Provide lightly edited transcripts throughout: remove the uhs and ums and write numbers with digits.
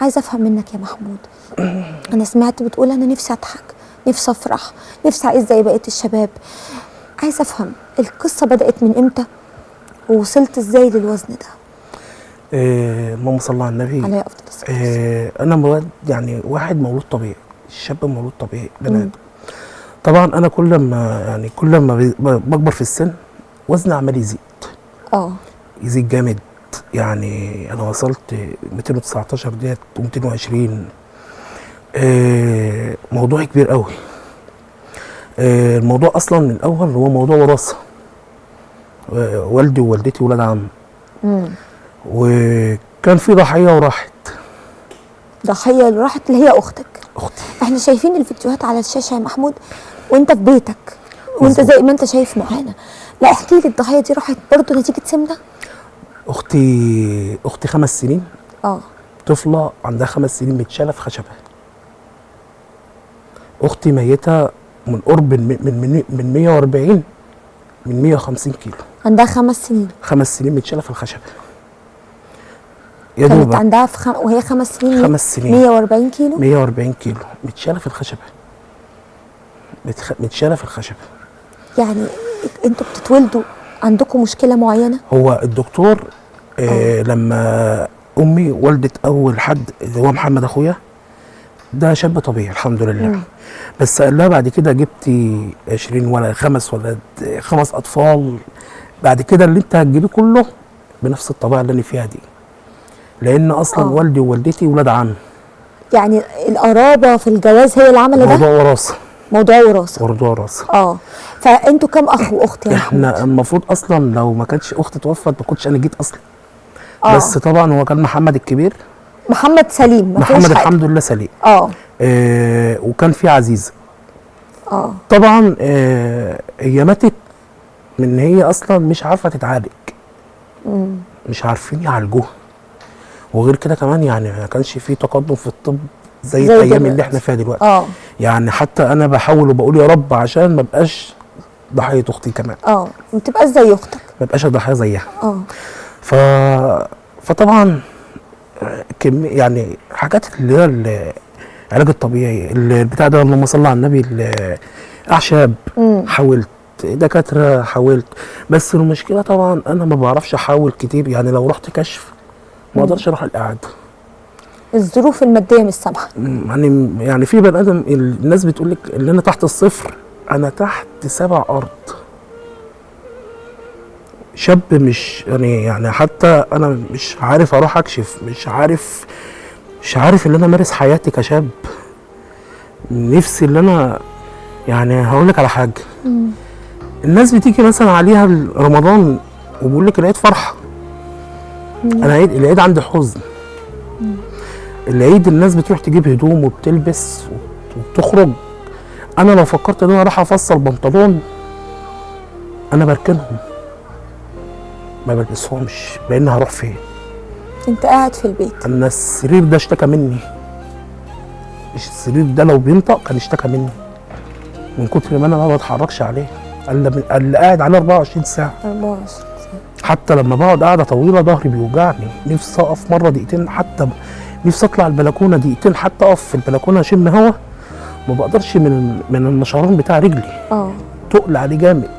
عايزه افهم منك يا محمود. انا سمعت بتقول انا نفسي اضحك، نفسي افرح، نفسي اعيش زي بقيه الشباب. عايزه افهم القصه بدات من امتى ووصلت ازاي للوزن ده؟ اللهم صل على النبي. عليه افضل الصلاه والسلام. انا مواد يعني واحد مولود طبيعي، الشاب مولود طبيعي بني ادم. طبعا انا كل ما بكبر في السن وزني عمال يزيد. يزيد جامد. يعني انا وصلت 219 ديت و220. موضوع كبير قوي. الموضوع اصلا من الاول هو موضوع وراثه. والدي ووالدتي ولاد عم. وكان في ضحيه وراحت. ضحيه اللي راحت اللي هي اختك. اختي. احنا شايفين الفيديوهات على الشاشه يا محمود وانت في بيتك وانت زي ما انت شايف معانا. لا احكي لي، الضحيه دي راحت برضه نتيجه سمنه؟ اختي 5 سنين. طفله عندها 5 سنين متشاله في خشبه. اختي ميته من قرب من 140 من 150 كيلو. عندها 5 سنين. 5 سنين متشاله في الخشبه. كانت عندها وهي 5 سنين. 5 سنين 140 كيلو. 140 كيلو متشاله في الخشبه. متشاله في الخشبه. يعني انتوا بتتولدوا عندكم مشكله معينه؟ هو الدكتور لما امي ولدت اول حد اللي هو محمد اخويا ده شاب طبيعي الحمد لله. بس قال لها بعد كده جبتي 20 ولا 5 اطفال، بعد كده اللي انت هتجيبيه كله بنفس الطبيعه اللي انا فيها دي، لان اصلا والدي ووالدتي ولاد عم. يعني القرابه في الجواز هي اللي عملت ده؟ موضوع وراثه. موضوع وراثه. فانتوا كام اخ واخت يا محمود؟ احنا المفروض اصلا لو ما كانتش اختي توفت ما كنتش انا جيت اصلا. بس طبعا هو كان محمد الكبير. محمد سليم. محمد الحمد لله سليم. وكان في عزيزه. طبعا هي ماتت من هي اصلا مش عارفه تتعالج. مش عارفين يعالجوها. وغير كده كمان يعني ما كانش في تقدم في الطب زي الايام اللي احنا فيها دلوقتي. يعني حتى انا بحاول وبقول يا رب عشان ما بقاش ضحيه اختي كمان. ما تبقاش زي اختك. ما بقاش ضحيه زيها. فطبعا يعني حاجات اللي هي العلاج الطبيعي البتاع ده اللهم صل على النبي، الاعشاب حاولت، دكاتره حاولت، بس المشكله طبعا انا ما بعرفش احاول كتير. يعني لو رحت كشف ما اقدرش اروح القعده. الظروف الماديه مش سامحه. يعني في بني ادم الناس بتقول لك ان انا تحت الصفر، انا تحت 7 ارض. شاب مش يعني حتى انا مش عارف اروح اكشف، مش عارف ان انا امارس حياتي كشاب. نفسي ان انا يعني هقول لك على حاجه. الناس بتيجي مثلا عليها رمضان وبيقول لك العيد فرحه. انا العيد عندي حزن. العيد الناس بتروح تجيب هدوم وبتلبس وبتخرج. انا لو فكرت ان انا راح افصل بنطلون انا بركنهم ما بلبسهمش، لان هروح فين؟ انت قاعد في البيت. انا السرير ده اشتكى مني. السرير ده لو بينطق كان اشتكى مني من كتر ما انا ما بتحركش عليه. اللي قاعد عليه 24 ساعه. 24 ساعه. حتى لما بقعد قاعده طويله ظهري بيوجعني. نفسي اقف مره دقيقتين، حتى نفسي اطلع البلكونه دقيقتين حتى اقف في البلكونه اشم هوا. ما بقدرش من النشران بتاع رجلي. تقل عليه جامد.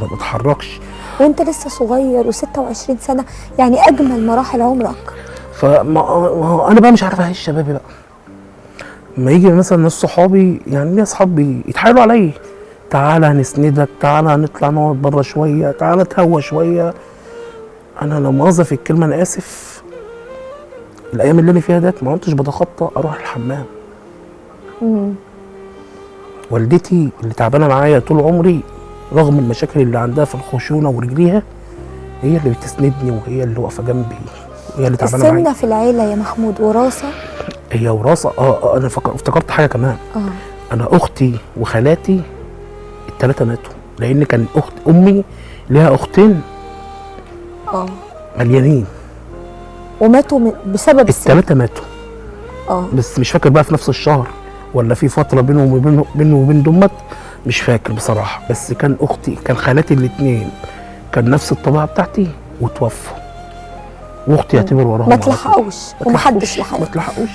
ما بتحركش. وانت لسه صغير و26 سنه، يعني اجمل مراحل عمرك. انا بقى مش عارف اعيش شبابي بقى. لما يجي مثلا ناس صحابي، يعني ليا اصحابي يتحايلوا عليا، تعالى هنسندك، تعالى هنطلع نقعد بره شويه، تعالى تهوى شويه. انا لو مؤاخذه في الكلمه انا اسف، الايام اللي انا فيها ديت ما كنتش بتخطى اروح الحمام. والدتي اللي تعبانه معايا طول عمري رغم المشاكل اللي عندها في الخشونه ورجليها، هي اللي بتسندني وهي اللي واقفه جنبي وهي اللي تعبانه معايا. السمنه في العيله يا محمود وراثه؟ هي وراثه. انا افتكرت حاجه كمان. انا اختي وخالاتي ال3 ماتوا، لان كان امي ليها اختين مليانين وماتوا بسبب السمنه. ال3 ماتوا. بس مش فاكر بقى في نفس الشهر ولا في فتره بينه وبين دمت، مش فاكر بصراحه. بس كان خالاتي الاثنين كان نفس الطبيعه بتاعتي وتوفوا. واختي اعتبر وراهم ما على طول. تلحقوش ومحدش ما لحقك. تلحقوش